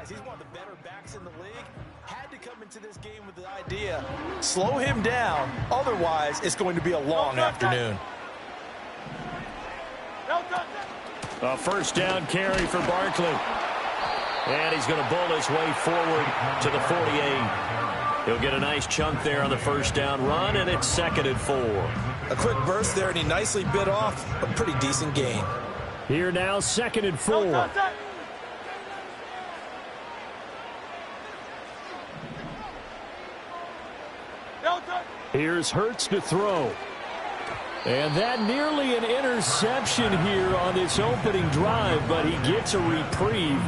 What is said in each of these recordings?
guys. He's one of the better backs in the league. Had to come into this game with the idea, slow him down. Otherwise, it's going to be a long afternoon. A first down carry for Barkley. And he's going to bull his way forward to the 48. He'll get a nice chunk there on the first down run, and it's 2nd and 4. A quick burst there, and he nicely bit off a pretty decent gain. Here now, 2nd and 4. Here's Hurts to throw. And that nearly an interception here on this opening drive, but he gets a reprieve.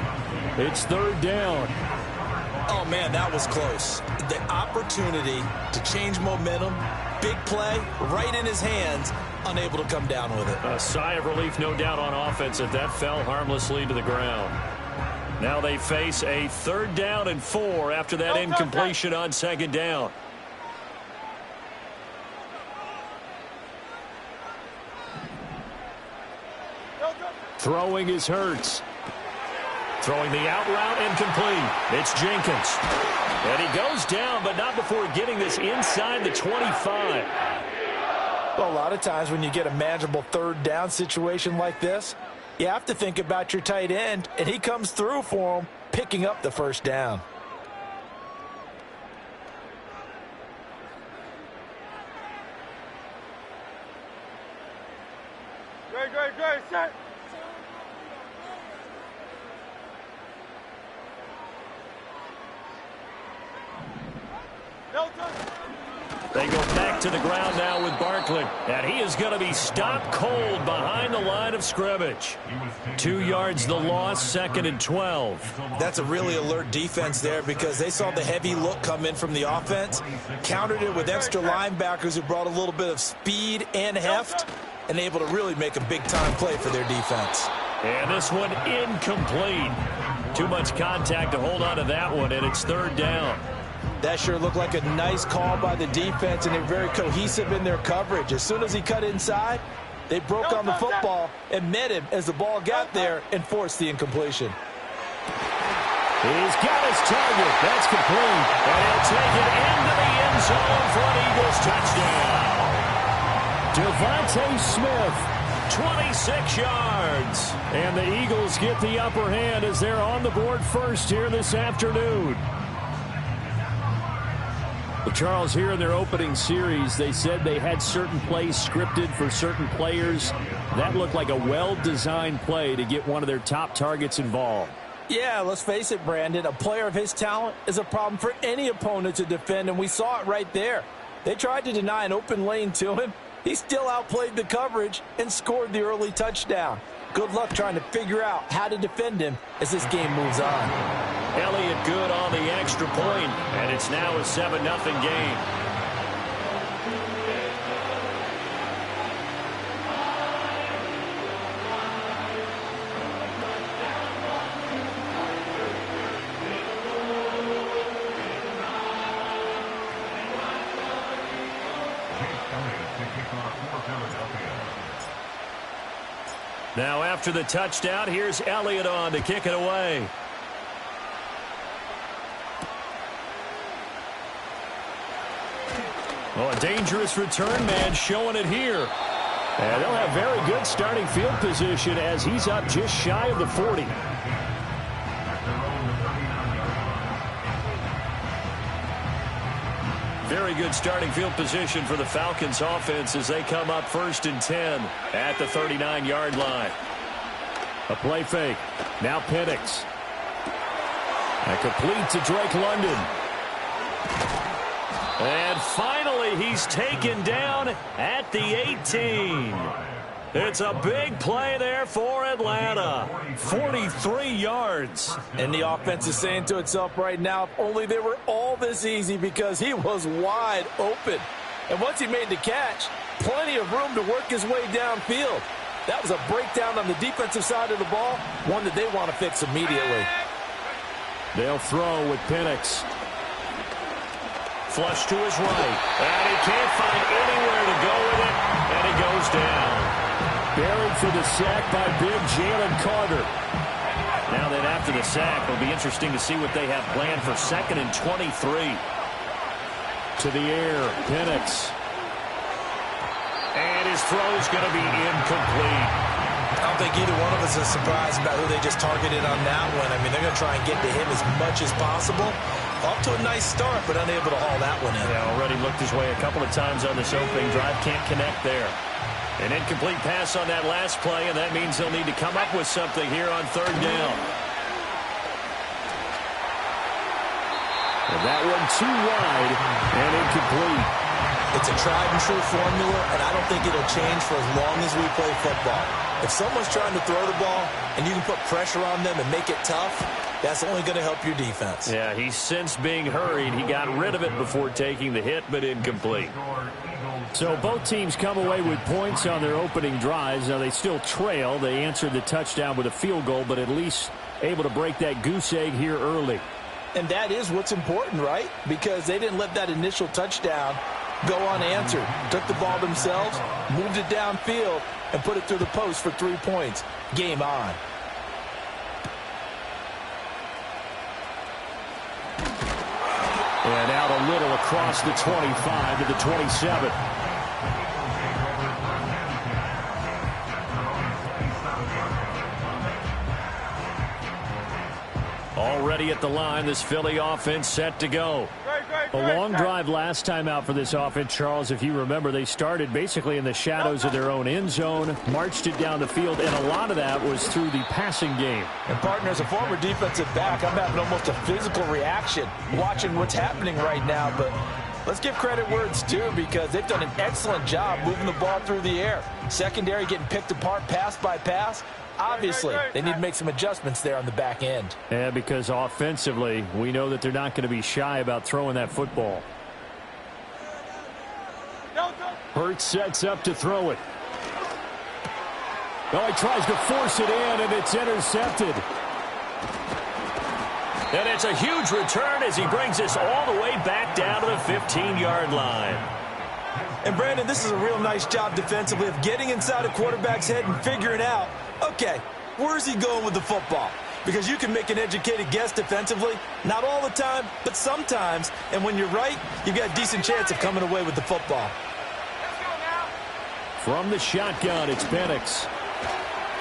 It's 3rd down. Oh, man, that was close. The opportunity to change momentum, big play, right in his hands, unable to come down with it. A sigh of relief, no doubt, on offense if that fell harmlessly to the ground. Now they face a 3rd down and 4 after that incompletion on 2nd down. Throwing is Hurts. Throwing the out route incomplete. It's Jenkins. And he goes down, but not before getting this inside the 25. Well, a lot of times when you get a manageable 3rd down situation like this, you have to think about your tight end, and he comes through for him, picking up the 1st down. Great, set. They go back to the ground now with Barkley. And he is going to be stopped cold behind the line of scrimmage. 2 yards the loss, 2nd and 12. That's a really alert defense there because they saw the heavy look come in from the offense, countered it with extra linebackers who brought a little bit of speed and heft, and able to really make a big-time play for their defense. And this one incomplete. Too much contact to hold on to that one, and it's 3rd down. That sure looked like a nice call by the defense, and they're very cohesive in their coverage. As soon as he cut inside, they broke on the football and met him as the ball got there and forced the incompletion. He's got his target. That's complete. And he'll take it into the end zone for an Eagles touchdown. Devontae Smith, 26 yards. And the Eagles get the upper hand as they're on the board first here this afternoon. Well, Charles, here in their opening series, they said they had certain plays scripted for certain players. That looked like a well-designed play to get one of their top targets involved. Yeah, let's face it, Brandon. A player of his talent is a problem for any opponent to defend, and we saw it right there. They tried to deny an open lane to him. He still outplayed the coverage and scored the early touchdown. Good luck trying to figure out how to defend him as this game moves on. Elliott good on the extra point, and it's now a 7-0 game. Now after the touchdown, here's Elliott on to kick it away. Well, a dangerous return man showing it here. And they'll have very good starting field position as he's up just shy of the 40. Very good starting field position for the Falcons offense as they come up 1st and 10 at the 39-yard line. A play fake. Now Penix. And complete to Drake London. And finally, he's taken down at the 18. It's a big play there for Atlanta. 43 yards. And the offense is saying to itself right now, if only they were all this easy, because he was wide open. And once he made the catch, plenty of room to work his way downfield. That was a breakdown on the defensive side of the ball, one that they want to fix immediately. They'll throw with Penix. Flush to his right. And he can't find anywhere to go with it. And he goes down. Buried for the sack by big Jalen Carter. Now then, after the sack, it'll be interesting to see what they have planned for 2nd and 23. To the air, Penix. And his throw is going to be incomplete. I don't think either one of us is surprised about who they just targeted on that one. I mean, they're going to try and get to him as much as possible. Off to a nice start, but unable to haul that one in. Yeah, already looked his way a couple of times on this opening drive. Can't connect there. An incomplete pass on that last play, and that means they'll need to come up with something here on 3rd down. And that one too wide and incomplete. It's a tried-and-true formula, and I don't think it'll change for as long as we play football. If someone's trying to throw the ball and you can put pressure on them and make it tough, that's only going to help your defense. Yeah, he's since being hurried. He got rid of it before taking the hit, but incomplete. So both teams come away with points on their opening drives. Now they still trail. They answered the touchdown with a field goal, but at least able to break that goose egg here early. And that is what's important, right? Because they didn't let that initial touchdown go unanswered. Took the ball themselves, moved it downfield, and put it through the post for 3 points. Game on. And out a little across the 25 to the 27. Already at the line, this Philly offense set to go. A long drive last time out for this offense, Charles. If you remember, they started basically in the shadows of their own end zone, marched it down the field, and a lot of that was through the passing game. And, partner, as a former defensive back, I'm having almost a physical reaction watching what's happening right now. But let's give credit where it's due, because they've done an excellent job moving the ball through the air. Secondary getting picked apart pass by pass. Obviously, they need to make some adjustments there on the back end. Yeah, because offensively, we know that they're not going to be shy about throwing that football. Hurts sets up to throw it. Oh, he tries to force it in, and it's intercepted. And it's a huge return as he brings us all the way back down to the 15-yard line. And, Brandon, this is a real nice job defensively of getting inside a quarterback's head and figuring out, okay, where's he going with the football? Because you can make an educated guess defensively, not all the time, but sometimes. And when you're right, you've got a decent chance of coming away with the football. From the shotgun, it's Penix.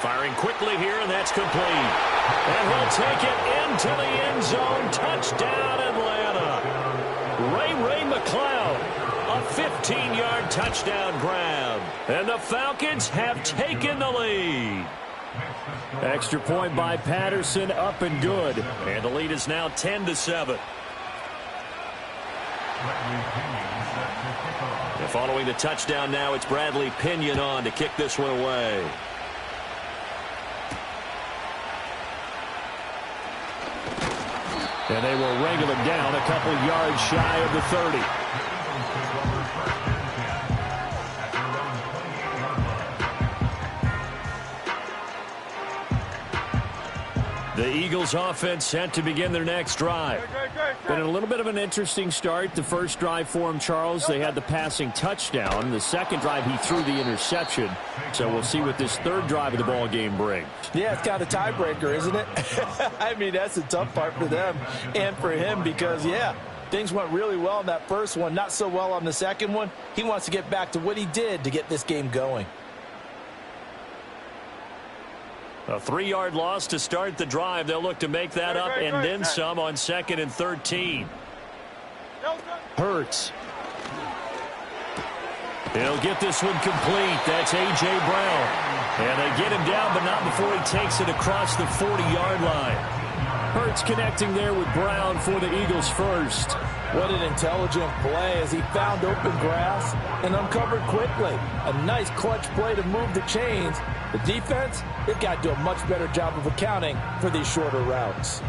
Firing quickly here, and that's complete. And he'll take it into the end zone. Touchdown, Atlanta. Ray McCloud. A 15-yard touchdown grab. And the Falcons have taken the lead. Extra point by Patterson, up and good. And the lead is now 10-7. And following the touchdown now, it's Bradley Pinion on to kick this one away. And they will wrangle him down a couple yards shy of the 30. The Eagles offense set to begin their next drive. Been a little bit of an interesting start. The first drive for him, Charles, they had the passing touchdown. The second drive, he threw the interception. So we'll see what this third drive of the ball game brings. Yeah, it's kind of a tiebreaker, isn't it? I mean, that's the tough part for them and for him because, yeah, things went really well in that first one, not so well on the second one. He wants to get back to what he did to get this game going. A 3-yard loss to start the drive. They'll look to make that up and then some on 2nd and 13. Hurts. He'll get this one complete. That's A.J. Brown. And they get him down, but not before he takes it across the 40-yard line. Hurts connecting there with Brown for the Eagles first. What an intelligent play as he found open grass and uncovered quickly. A nice clutch play to move the chains. The defense, they've got to do a much better job of accounting for these shorter routes.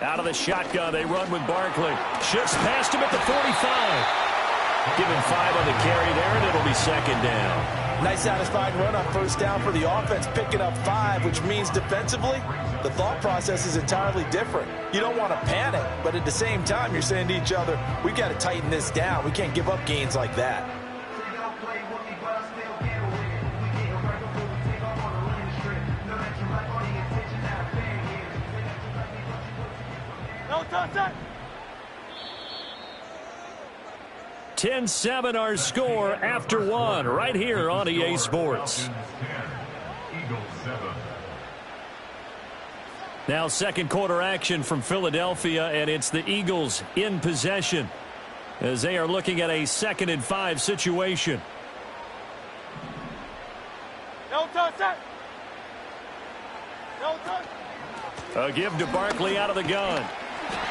Out of the shotgun, they run with Barkley. Shifts past him at the 45. Give him 5 on the carry there, and it'll be 2nd down. Nice satisfying run on first down for the offense, picking up 5, which means defensively, the thought process is entirely different. You don't want to panic, but at the same time, you're saying to each other, we got to tighten this down. We can't give up gains like that. No touch. 10-7 our score after one right here on EA Sports. Now second quarter action from Philadelphia, and it's the Eagles in possession as they are looking at a 2nd and 5 situation. No touch. No touch. A give to Barkley out of the gun.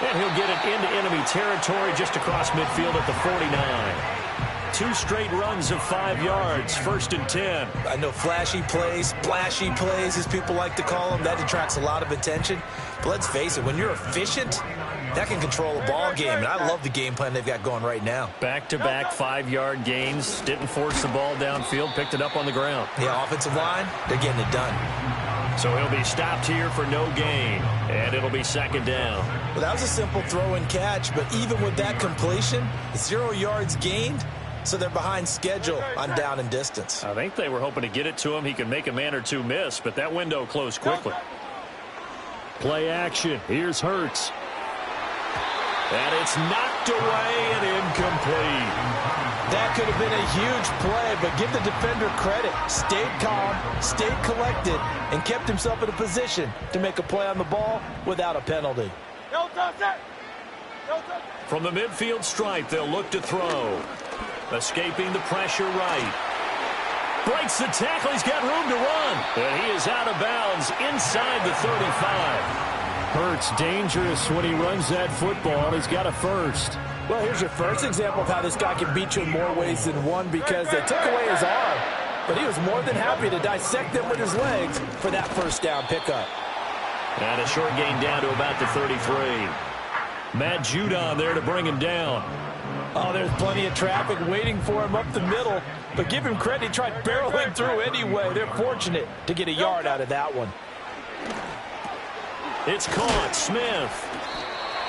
And he'll get it into enemy territory just across midfield at the 49. 2 straight runs of 5 yards, 1st and 10. I know flashy plays, splashy plays, as people like to call them, that attracts a lot of attention. But let's face it, when you're efficient, that can control a ball game. And I love the game plan they've got going right now. Back-to-back 5-yard gains. Didn't force the ball downfield. Picked it up on the ground. Yeah, offensive line, they're getting it done. So he'll be stopped here for no gain. And it'll be 2nd down. Well, that was a simple throw and catch. But even with that completion, 0 yards gained. So they're behind schedule on down and distance. I think they were hoping to get it to him. He could make a man or two miss, but that window closed quickly. Play action. Here's Hurts. And it's knocked away and incomplete. That could have been a huge play, but give the defender credit. Stayed calm, stayed collected, and kept himself in a position to make a play on the ball without a penalty. No touch. No touch. From the midfield stripe, they'll look to throw. Escaping the pressure right. Breaks the tackle. He's got room to run. And he is out of bounds inside the 35. Hurts dangerous when he runs that football. He's got a first. Well, here's your first example of how this guy can beat you in more ways than one, because they took away his arm. But he was more than happy to dissect them with his legs for that first down pickup. And a short gain down to about the 33. Matt Judon there to bring him down. Oh, there's plenty of traffic waiting for him up the middle. But give him credit, he tried barreling through anyway. They're fortunate to get a yard out of that one. It's caught. Smith.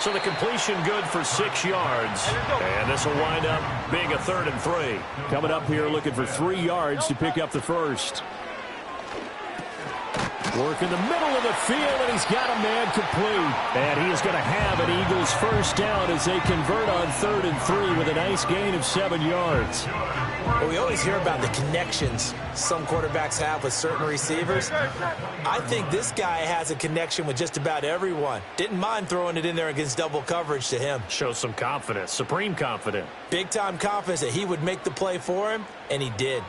So the completion good for 6 yards. And this will wind up being a 3rd and 3. Coming up here looking for 3 yards to pick up the first. Work in the middle of the field, and he's got a man complete. And he is going to have an Eagles first down as they convert on 3rd and 3 with a nice gain of 7 yards. Well, we always hear about the connections some quarterbacks have with certain receivers. I think this guy has a connection with just about everyone. Didn't mind throwing it in there against double coverage to him. Shows some confidence, supreme confidence. Big-time confidence that he would make the play for him, and he did.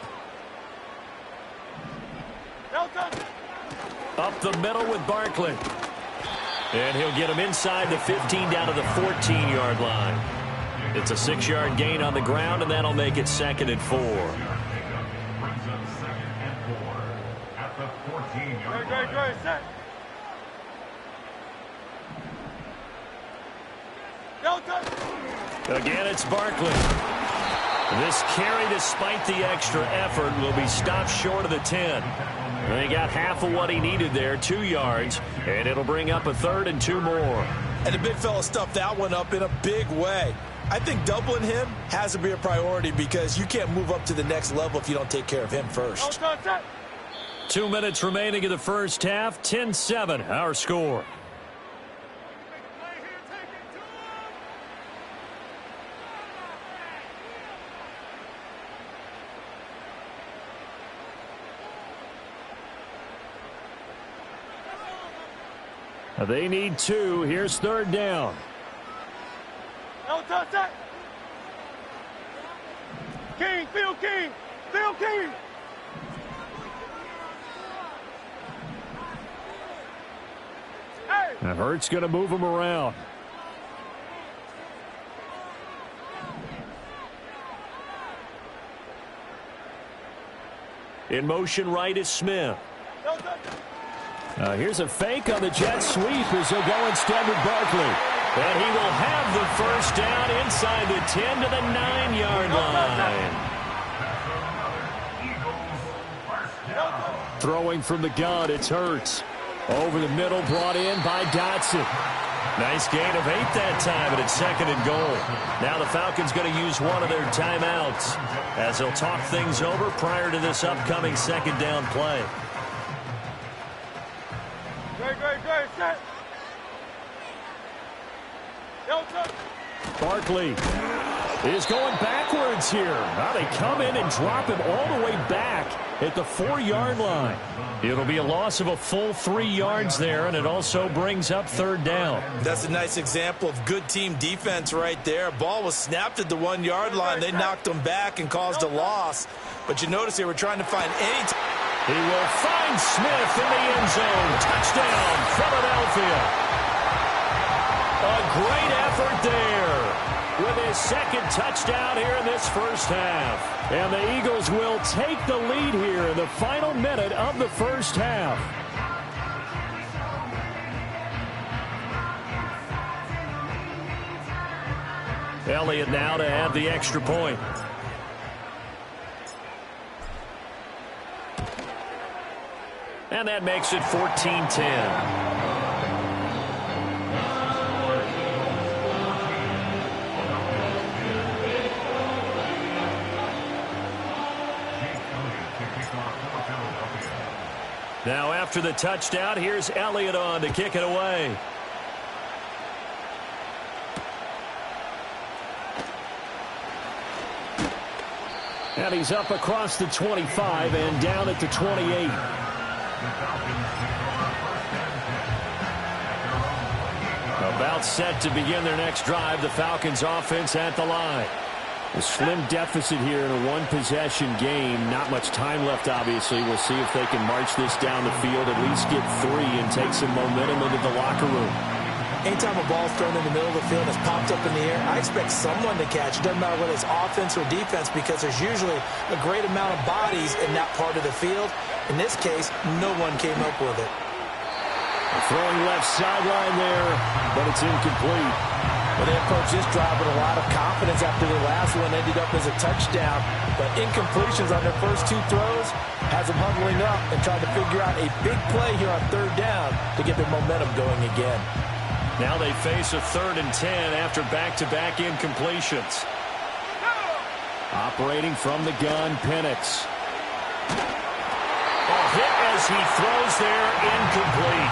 Up the middle with Barkley. And he'll get him inside the 15 down to the 14-yard line. It's a 6-yard gain on the ground, and that'll make it 2nd and 4. Great, set. No touch. Again, it's Barkley. This carry, despite the extra effort, will be stopped short of the 10. And he got half of what he needed there, 2 yards, and it'll bring up a 3rd and 2 more. And the big fella stuffed that one up in a big way. I think doubling him has to be a priority, because you can't move up to the next level if you don't take care of him first. 2 minutes remaining in the first half. 10-7, our score. They need 2. Here's 3rd down. No touch. King, Phil King. Phil King. Hey. Now Hurts going to move him around. In motion right is Smith. No touch. Here's a fake on the jet sweep as they'll go instead with Barkley. And he will have the first down inside the 10 to the 9-yard line. Throwing from the gun, it's Hurts. Over the middle, brought in by Dotson. Nice gain of 8 that time, and it's 2nd and goal. Now the Falcons going to use one of their timeouts as they'll talk things over prior to this upcoming 2nd down play. Great, set. Barkley is going backwards here. Now they come in and drop him all the way back at the 4-yard line. It'll be a loss of a full 3 yards there, and it also brings up 3rd down. That's a nice example of good team defense right there. Ball was snapped at the 1-yard line. They knocked him back and caused a loss. But you notice they were trying to find any time. He will find Smith in the end zone. Touchdown, Philadelphia. A great effort there with his 2nd touchdown here in this first half. And the Eagles will take the lead here in the final minute of the first half. Elliott now to add the extra point. And that makes it 14-10. Now after the touchdown, here's Elliott on to kick it away. And he's up across the 25 and down at the 28. About set to begin their next drive, the Falcons offense at the line. A slim deficit here in a one-possession game. Not much time left, obviously. We'll see if they can march this down the field, at least get 3 and take some momentum into the locker room. Anytime a ball's thrown in the middle of the field and it's popped up in the air, I expect someone to catch. It doesn't matter whether it's offense or defense because there's usually a great amount of bodies in that part of the field. In this case, no one came up with it. Throwing left sideline there, but it's incomplete. Well, they approached this drive with a lot of confidence after their last one ended up as a touchdown. But incompletions on their first 2 throws has them huddling up and trying to figure out a big play here on 3rd down to get their momentum going again. Now they face a 3rd and 10 after back-to-back incompletions. Operating from the gun, Penix. A hit as he throws there, incomplete.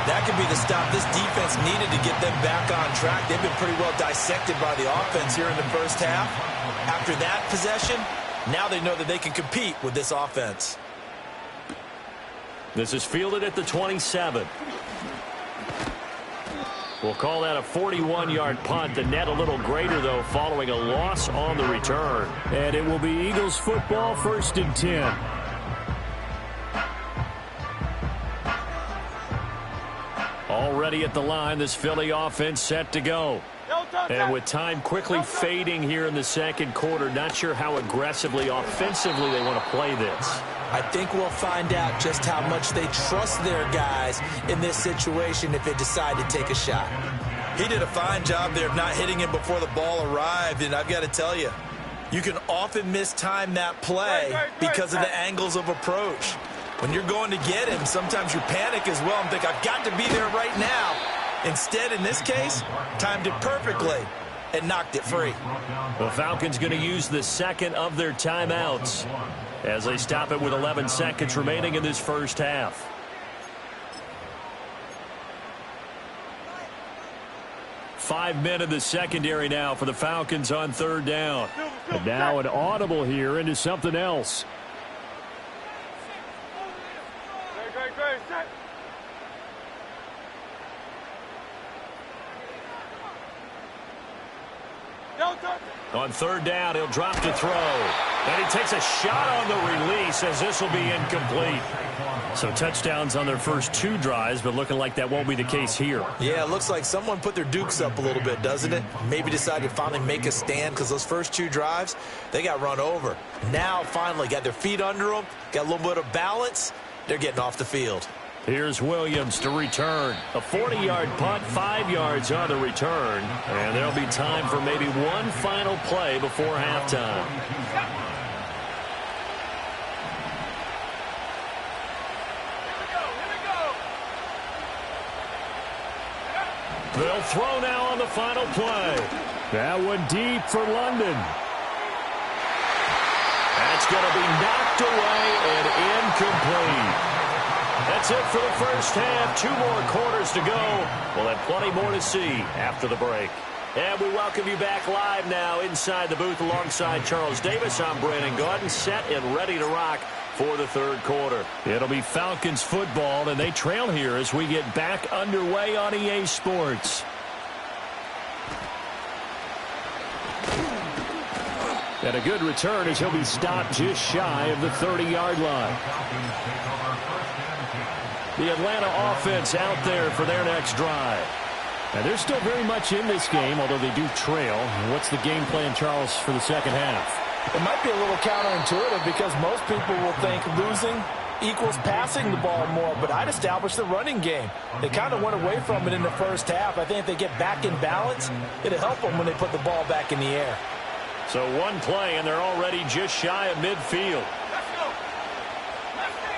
That could be the stop this defense needed to get them back on track. They've been pretty well dissected by the offense here in the first half. After that possession, now they know that they can compete with this offense. This is fielded at the 27. We'll call that a 41-yard punt. The net a little greater, though, following a loss on the return. And it will be Eagles football, 1st and 10. Already at the line, this Philly offense set to go. And with time quickly fading here in the 2nd quarter, not sure how aggressively, offensively they want to play this. I think we'll find out just how much they trust their guys in this situation if they decide to take a shot. He did a fine job there of not hitting him before the ball arrived, and I've got to tell you, you can often mistime that play because of the angles of approach. When you're going to get him, sometimes you panic as well and think, I've got to be there right now. Instead, in this case, timed it perfectly and knocked it free. The Falcons going to use the 2nd of their timeouts as they stop it with 11 seconds remaining in this first half. Five men in the secondary now for the Falcons on 3rd down. And now an audible here into something else. Great, set. On 3rd down, he'll drop to throw. And he takes a shot on the release as this will be incomplete. So touchdowns on their first 2 drives, but looking like that won't be the case here. Yeah, it looks like someone put their dukes up a little bit, doesn't it? Maybe decided to finally make a stand because those first 2 drives, they got run over. Now, finally, got their feet under them, got a little bit of balance. They're getting off the field. Here's Williams to return. A 40-yard punt, 5 yards on the return. And there'll be time for maybe one final play before halftime. They'll throw now on the final play. That one deep for London. That's going to be knocked away and incomplete. That's it for the first half. 2 more quarters to go. We'll have plenty more to see after the break. And we welcome you back live now inside the booth alongside Charles Davis. I'm Brandon Gaudin, set and ready to rock for the third quarter. It'll be Falcons football, and they trail here as we get back underway on EA Sports. And a good return as he'll be stopped just shy of the 30-yard line. The Atlanta offense out there for their next drive. And they're still very much in this game, although they do trail. What's the game plan, Charles, for the second half? It might be a little counterintuitive because most people will think losing equals passing the ball more, but I'd establish the running game. They kind of went away from it in the first half. I think if they get back in balance, it'll help them when they put the ball back in the air. So one play, and they're already just shy of midfield. Let's go. Let's go,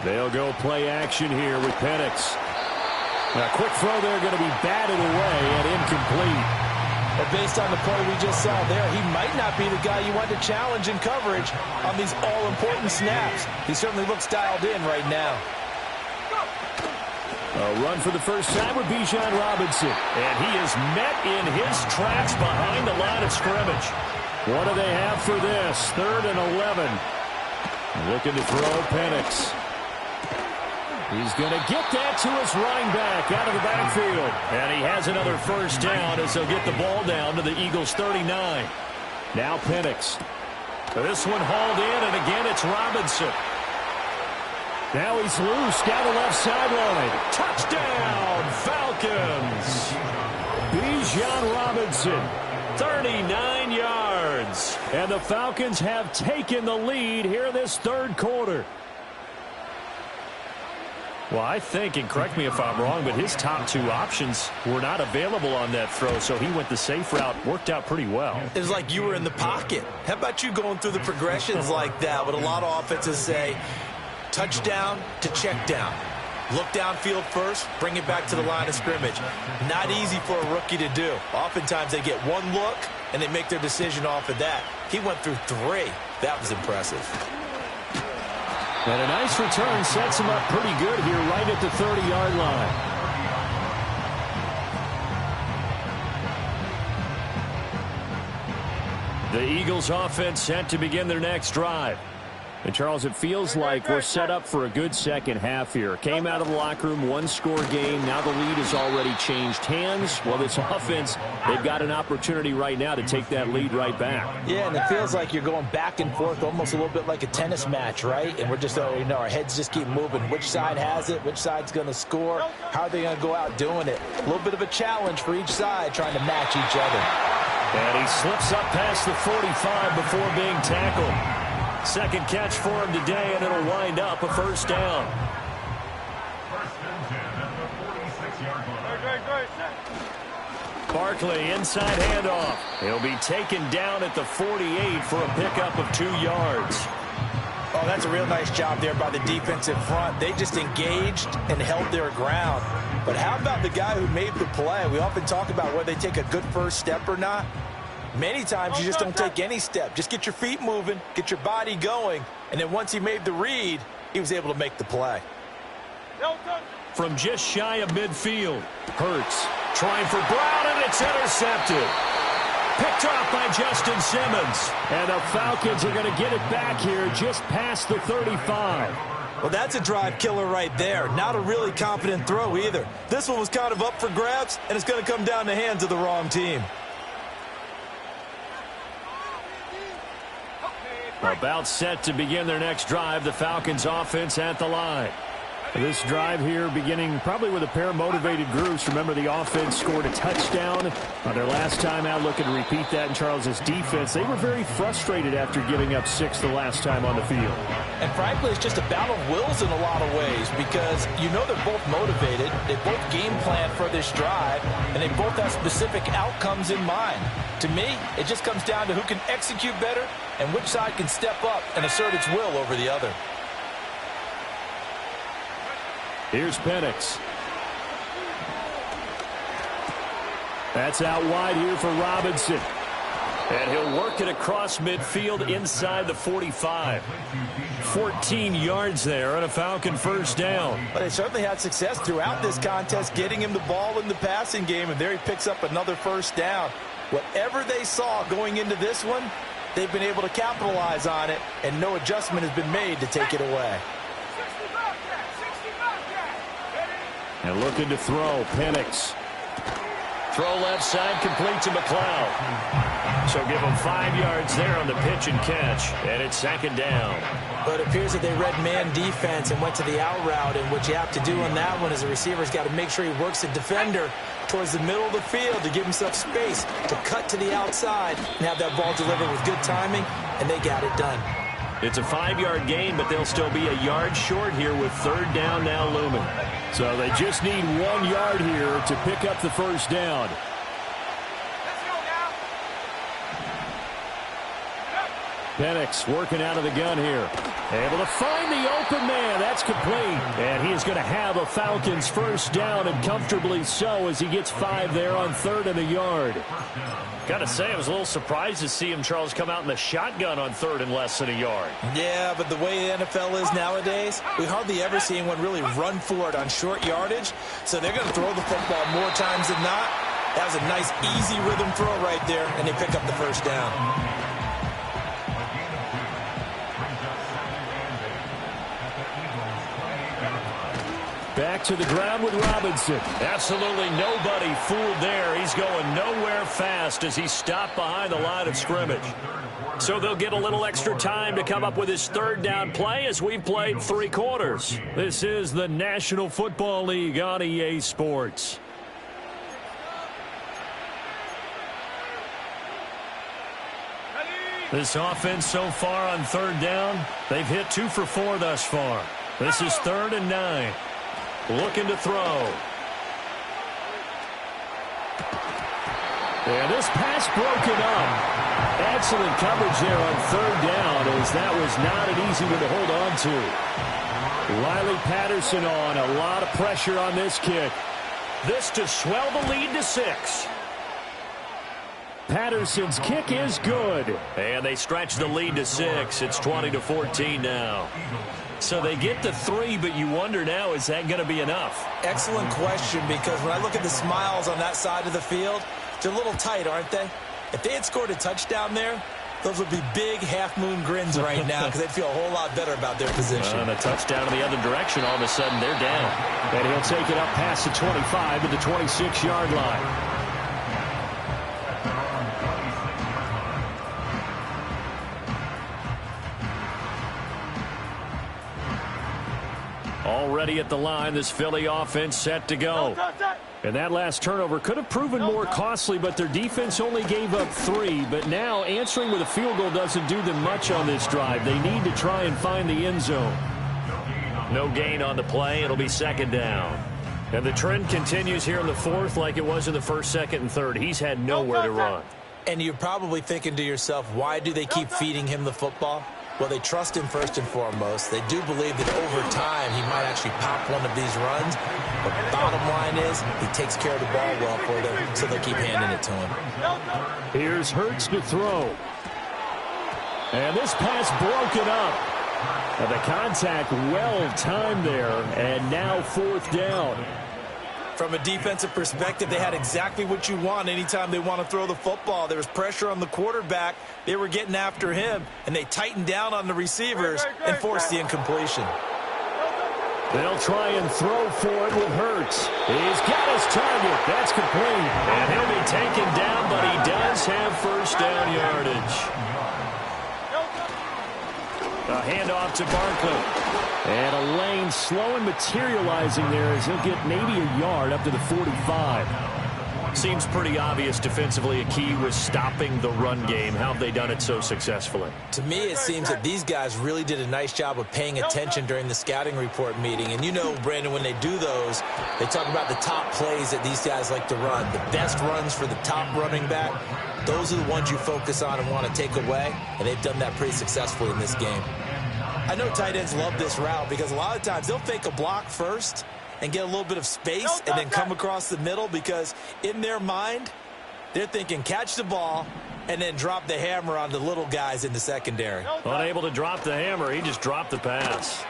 19. They'll go play action here with Penix. A quick throw there going to be batted away and incomplete. But based on the play we just saw there, he might not be the guy you want to challenge in coverage on these all-important snaps. He certainly looks dialed in right now. A run for the first time with Bijan Robinson. And he is met in his tracks behind the line of scrimmage. What do they have for this? 3rd and 11. Looking to throw Penix. He's going to get that to his running back out of the backfield. And he has another first down as they'll get the ball down to the Eagles' 39. Now Penix. This one hauled in, and again it's Robinson. Now he's loose down the left sideline. Touchdown, Falcons. Bijan Robinson, 39 yards. And the Falcons have taken the lead here this third quarter. Well, I think, and correct me if I'm wrong, but his top 2 options were not available on that throw, so he went the safe route. Worked out pretty well. It was like you were in the pocket. How about you going through the progressions like that? What a lot of offenses say, touchdown to check down. Look downfield first, bring it back to the line of scrimmage. Not easy for a rookie to do. Oftentimes they get one look, and they make their decision off of that. He went through 3. That was impressive. And a nice return sets him up pretty good here right at the 30-yard line. The Eagles offense set to begin their next drive. And, Charles, it feels like we're set up for a good second half here. Came out of the locker room, 1-score game. Now the lead has already changed hands. Well, this offense, they've got an opportunity right now to take that lead right back. Yeah, and it feels like you're going back and forth almost a little bit like a tennis match, right? And we're just, our heads just keep moving. Which side has it? Which side's going to score? How are they going to go out doing it? A little bit of a challenge for each side trying to match each other. And he slips up past the 45 before being tackled. Second catch for him today, and it'll wind up a first down. Barkley, inside handoff. He'll be taken down at the 48 for a pickup of 2 yards. Oh, that's a real nice job there by the defensive front. They just engaged and held their ground. But how about the guy who made the play? We often talk about whether they take a good first step or not. Many times you just don't take any step. Just get your feet moving, get your body going, and then once he made the read, he was able to make the play. From just shy of midfield, Hurts trying for Brown, and it's intercepted. Picked off by Justin Simmons. And the Falcons are going to get it back here just past the 35. Well, that's a drive killer right there. Not a really confident throw either. This one was kind of up for grabs, and it's going to come down the hands of the wrong team. About set to begin their next drive, the Falcons offense at the line. This drive here beginning probably with a pair of motivated groups. Remember, the offense scored a touchdown on their last time out. Looking to repeat that in Charles's defense. They were very frustrated after giving up 6 the last time on the field. And frankly, it's just a battle of wills in a lot of ways because you know they're both motivated. They both game plan for this drive, and they both have specific outcomes in mind. To me, it just comes down to who can execute better and which side can step up and assert its will over the other. Here's Penix. That's out wide here for Robinson. And he'll work it across midfield inside the 45. 14 yards there and a Falcon first down. But they certainly had success throughout this contest getting him the ball in the passing game, and there he picks up another first down. Whatever they saw going into this one, they've been able to capitalize on it, and no adjustment has been made to take it away. And looking to throw, Penix. Throw left side, complete to McLeod. So give him 5 yards there on the pitch and catch, and it's second down. But it appears that they read man defense and went to the out route, and what you have to do on that one is the receiver's got to make sure he works the defender towards the middle of the field to give himself space to cut to the outside and have that ball delivered with good timing, and they got it done. It's a 5-yard gain, but they'll still be a yard short here with third down now looming. So they just need 1 yard here to pick up the first down. Penix working out of the gun here. Able to find the open man. That's complete. And he is going to have a Falcons first down, and comfortably so, as he gets 5 there on 3rd and a yard. Got to say, I was a little surprised to see him, Charles, come out in the shotgun on 3rd and less than a yard. Yeah, but the way the NFL is nowadays, we hardly ever see anyone really run for it on short yardage. So they're going to throw the football more times than not. That was a nice, easy rhythm throw right there, and they pick up the first down. Back to the ground with Robinson. Absolutely nobody fooled there. He's going nowhere fast as he's stopped behind the line of scrimmage. So they'll get a little extra time to come up with his third down play as we've played 3 quarters. This is the National Football League on EA Sports. This offense so far on third down, they've hit 2 for 4 thus far. This is 3rd and 9. Looking to throw. And this pass broken up. Excellent coverage there on 3rd down, as that was not an easy one to hold on to. Riley Patterson on. A lot of pressure on this kick. This to swell the lead to 6. Patterson's kick is good. And they stretch the lead to 6. It's 20-14 now. So they get to 3, but you wonder now, is that going to be enough? Excellent question, because when I look at the smiles on that side of the field, they're a little tight, aren't they? If they had scored a touchdown there, those would be big half-moon grins right now because they'd feel a whole lot better about their position. And a touchdown in the other direction, all of a sudden they're down. And he'll take it up past the 25 to the 26-yard line. Already at the line, this Philly offense set to go. And that last turnover could have proven more costly, but their defense only gave up 3. But now answering with a field goal doesn't do them much on this drive. They need to try and find the end zone. No gain on the play. It'll be second down. And the trend continues here in the 4th like it was in the 1st, 2nd, and 3rd. He's had nowhere to run. And you're probably thinking to yourself, why do they keep feeding him the football? Well, they trust him first and foremost. They do believe that over time he might actually pop one of these runs. But bottom line is he takes care of the ball well for them, so they'll keep handing it to him. Here's Hurts to throw. And this pass broken up. And the contact well timed there, and now 4th down. From a defensive perspective, they had exactly what you want anytime they want to throw the football. There was pressure on the quarterback. They were getting after him, and they tightened down on the receivers and forced the incompletion. They'll try and throw for it with Hurts. He's got his target. That's complete. And he'll be taken down, but he does have first down yardage. A handoff to Barkley. And a lane slow and materializing there as he'll get maybe a yard up to the 45. Seems pretty obvious defensively a key was stopping the run game. How have they done it so successfully? To me, it seems that these guys really did a nice job of paying attention during the scouting report meeting. And you know, Brandon, when they do those, they talk about the top plays that these guys like to run. The best runs for the top running back, those are the ones you focus on and want to take away. And they've done that pretty successfully in this game. I know tight ends love this route because a lot of times they'll fake a block first, and get a little bit of space and then come across the middle, because in their mind, they're thinking catch the ball and then drop the hammer on the little guys in the secondary. Unable to drop the hammer, he just dropped the pass.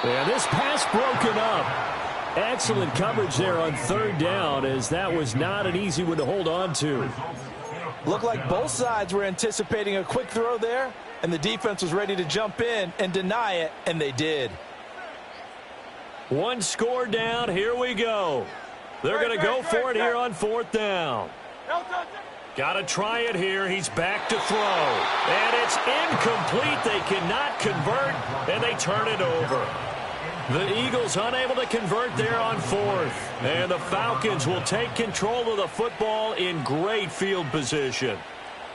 Yeah, this pass broken up. Excellent coverage there on third down, as that was not an easy one to hold on to. Looked like both sides were anticipating a quick throw there, and the defense was ready to jump in and deny it, and they did. One score down, here we go. They're going to go for it here on fourth down. Got to try it here. He's back to throw. And it's incomplete. They cannot convert, and they turn it over. The Eagles unable to convert there on fourth. And the Falcons will take control of the football in great field position.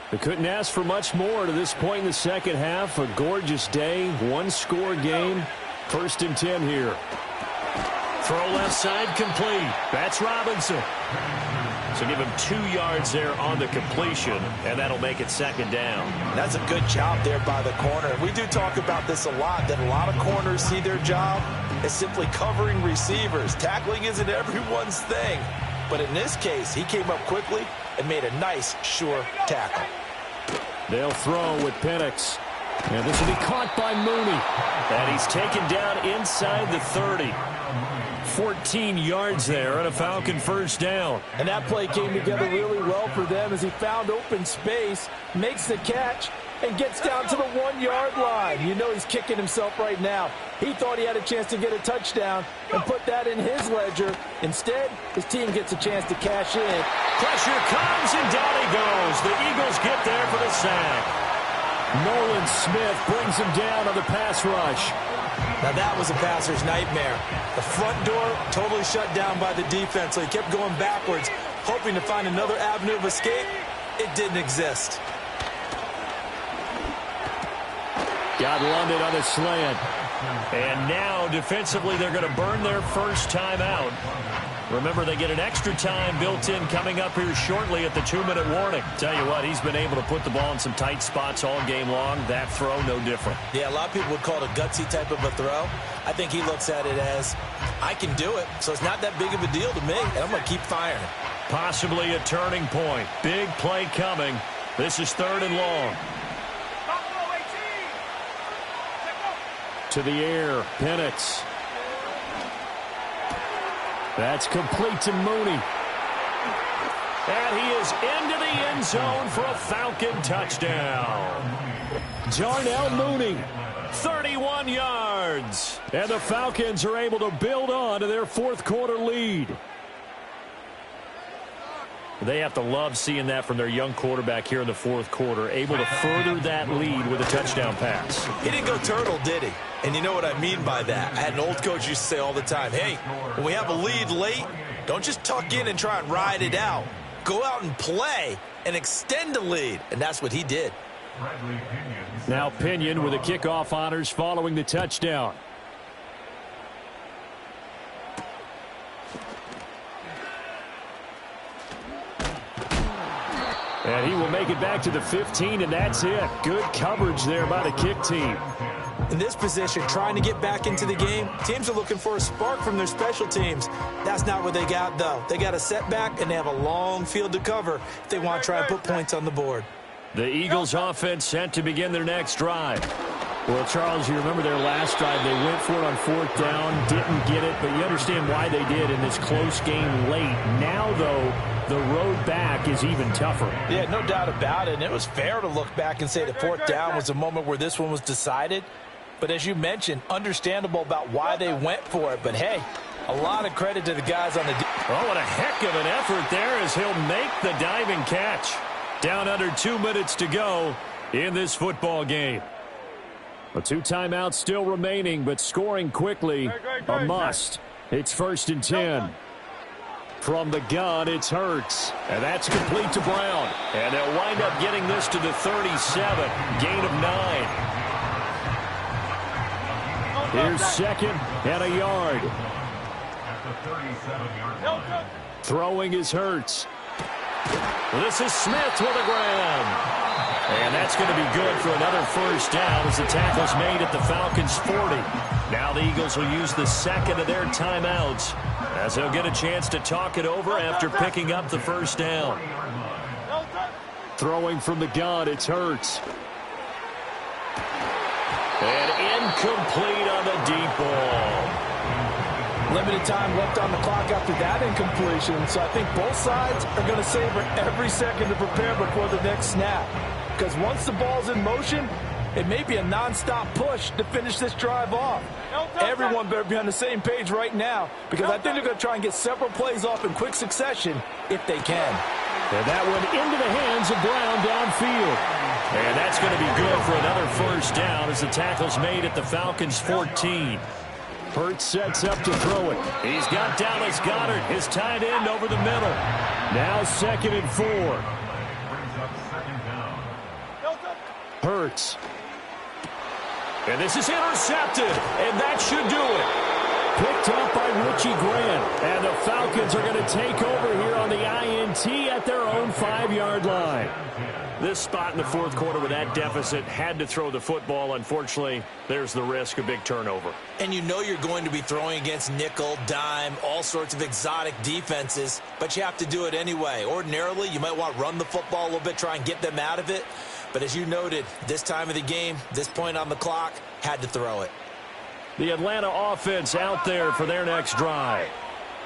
They couldn't ask for much more to this point in the second half. A gorgeous day, one-score game. 1st and 10 here. Throw left side complete. That's Robinson. So give him 2 yards there on the completion, and that'll make it 2nd down. That's a good job there by the corner. We do talk about this a lot, that a lot of corners see their job as simply covering receivers. Tackling isn't everyone's thing. But in this case, he came up quickly and made a nice, sure tackle. They'll throw with Penix. And this will be caught by Mooney. And he's taken down inside the 30. 14 yards there and a Falcon 1st down. And that play came together really well for them as he found open space, makes the catch, and gets down to the 1-yard line. You know he's kicking himself right now. He thought he had a chance to get a touchdown and put that in his ledger. Instead, his team gets a chance to cash in. Pressure comes, and down he goes. The Eagles get there for the sack. Nolan Smith brings him down on the pass rush. Now that was a passer's nightmare. The front door totally shut down by the defense, so he kept going backwards, hoping to find another avenue of escape. It didn't exist. Got London on the slant. And now, defensively, they're going to burn their first time out. Remember, they get an extra time built in coming up here shortly at the 2-minute warning. Tell you what, he's been able to put the ball in some tight spots all game long. That throw, no different. Yeah, a lot of people would call it a gutsy type of a throw. I think he looks at it as, I can do it, so it's not that big of a deal to me, and I'm going to keep firing. Possibly a turning point. Big play coming. This is 3rd and long. To the air, Penix. That's complete to Mooney. And he is into the end zone for a Falcon touchdown. Darnell Mooney, 31 yards. And the Falcons are able to build on to their 4th quarter lead. They have to love seeing that from their young quarterback here in the 4th quarter, able to further that lead with a touchdown pass. He didn't go turtle, did he? And you know what I mean by that. I had an old coach used to say all the time, hey, when we have a lead late, don't just tuck in and try and ride it out. Go out and play and extend the lead. And that's what he did. Now Pinion with the kickoff honors following the touchdown. And he will make it back to the 15, and that's it. Good coverage there by the kick team. In this position, trying to get back into the game, teams are looking for a spark from their special teams. That's not what they got, though. They got a setback, and they have a long field to cover if they want to try and put points on the board. The Eagles offense set to begin their next drive. Well, Charles, you remember their last drive. They went for it on 4th down, didn't get it, but you understand why they did in this close game late. Now, though, the road back is even tougher. Yeah, no doubt about it. And it was fair to look back and say the 4th down was the moment where this one was decided. But as you mentioned, understandable about why they went for it. But, hey, a lot of credit to the guys on the Oh, what a heck of an effort there as he'll make the diving catch. Down under 2 minutes to go in this football game. A 2 timeouts still remaining, but scoring quickly a must. It's 1st and 10. From the gun, it's Hurts. And that's complete to Brown. And they'll wind up getting this to the 37. Gain of 9. Here's 2nd and a yard. Throwing is Hurts. This is Smith with a grab. And that's going to be good for another first down as the tackle's made at the Falcons' 40. Now the Eagles will use the second of their timeouts as they'll get a chance to talk it over after picking up the first down. Throwing from the gun, it's Hurts. And incomplete on the deep ball. Limited time left on the clock after that incompletion, so I think both sides are going to savor every second to prepare before the next snap. Because once the ball's in motion, it may be a non-stop push to finish this drive off. Everyone better be on the same page right now, because I think they're going to try and get several plays off in quick succession if they can. And that one into the hands of Brown downfield. And that's going to be good for another first down as the tackle's made at the Falcons' 14. Hurts sets up to throw it. He's got Dallas Goedert, his tight end, over the middle. Now 2nd and 4. Hurts. And this is intercepted, and that should do it. Picked up by Richie Grant, and the Falcons are going to take over here on the INT at their own 5-yard line. This spot in the fourth quarter with that deficit had to throw the football. Unfortunately, there's the risk of big turnover. And you know you're going to be throwing against nickel, dime, all sorts of exotic defenses, but you have to do it anyway. Ordinarily, you might want to run the football a little bit, try and get them out of it. But as you noted, this time of the game, this point on the clock, had to throw it. The Atlanta offense out there for their next drive.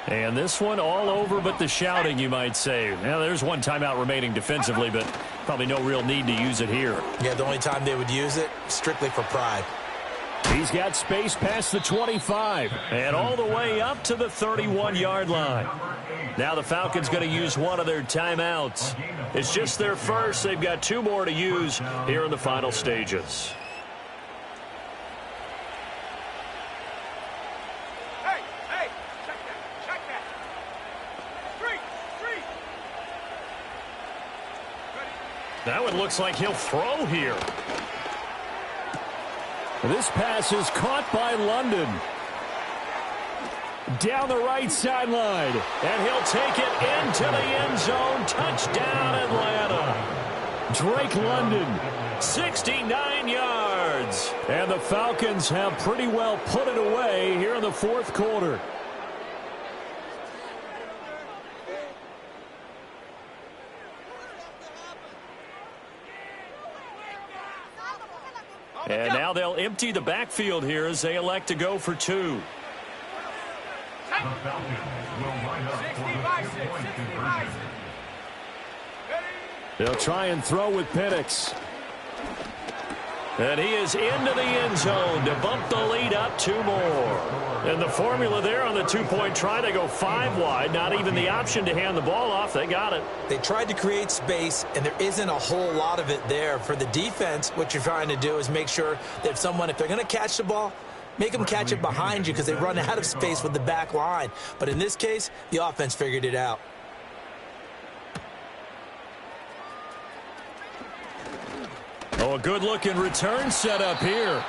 And this one all over but the shouting, you might say. Now, there's one timeout remaining defensively, but probably no real need to use it here. Yeah, the only time they would use it, strictly for pride. He's got space past the 25 and all the way up to the 31-yard line. Now the Falcons going to use one of their timeouts. It's just their first. They've got 2 more to use here in the final stages. That one looks like he'll throw here. This pass is caught by London. Down the right sideline. And he'll take it into the end zone. Touchdown, Atlanta. Drake London, 69 yards. And the Falcons have pretty well put it away here in the fourth quarter. And now they'll empty the backfield here as they elect to go for 2. They'll try and throw with Penix. And he is into the end zone to bump the lead up 2 more. And the formula there on the 2-point try, they go 5 wide. Not even the option to hand the ball off. They got it. They tried to create space, and there isn't a whole lot of it there. For the defense, what you're trying to do is make sure that if they're going to catch the ball, make them catch it behind you because they run out of space with the back line. But in this case, the offense figured it out. Oh, a good-looking return set up here.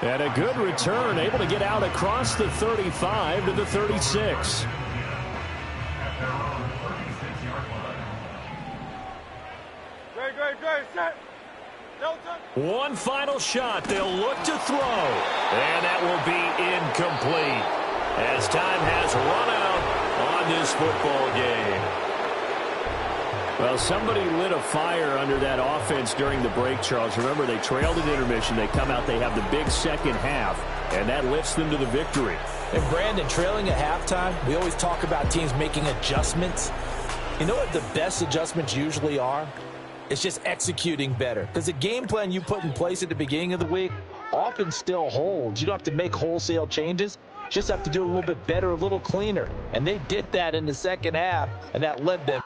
And a good return, able to get out across the 35 to the 36. One final shot. They'll look to throw. And that will be incomplete as time has run out on this football game. Well, somebody lit a fire under that offense during the break, Charles. Remember, they trailed at intermission. They come out, they have the big second half, and that lifts them to the victory. And, Brandon, trailing at halftime, we always talk about teams making adjustments. You know what the best adjustments usually are? It's just executing better. Because the game plan you put in place at the beginning of the week often still holds. You don't have to make wholesale changes. You just have to do a little bit better, a little cleaner. And they did that in the second half, and that led them.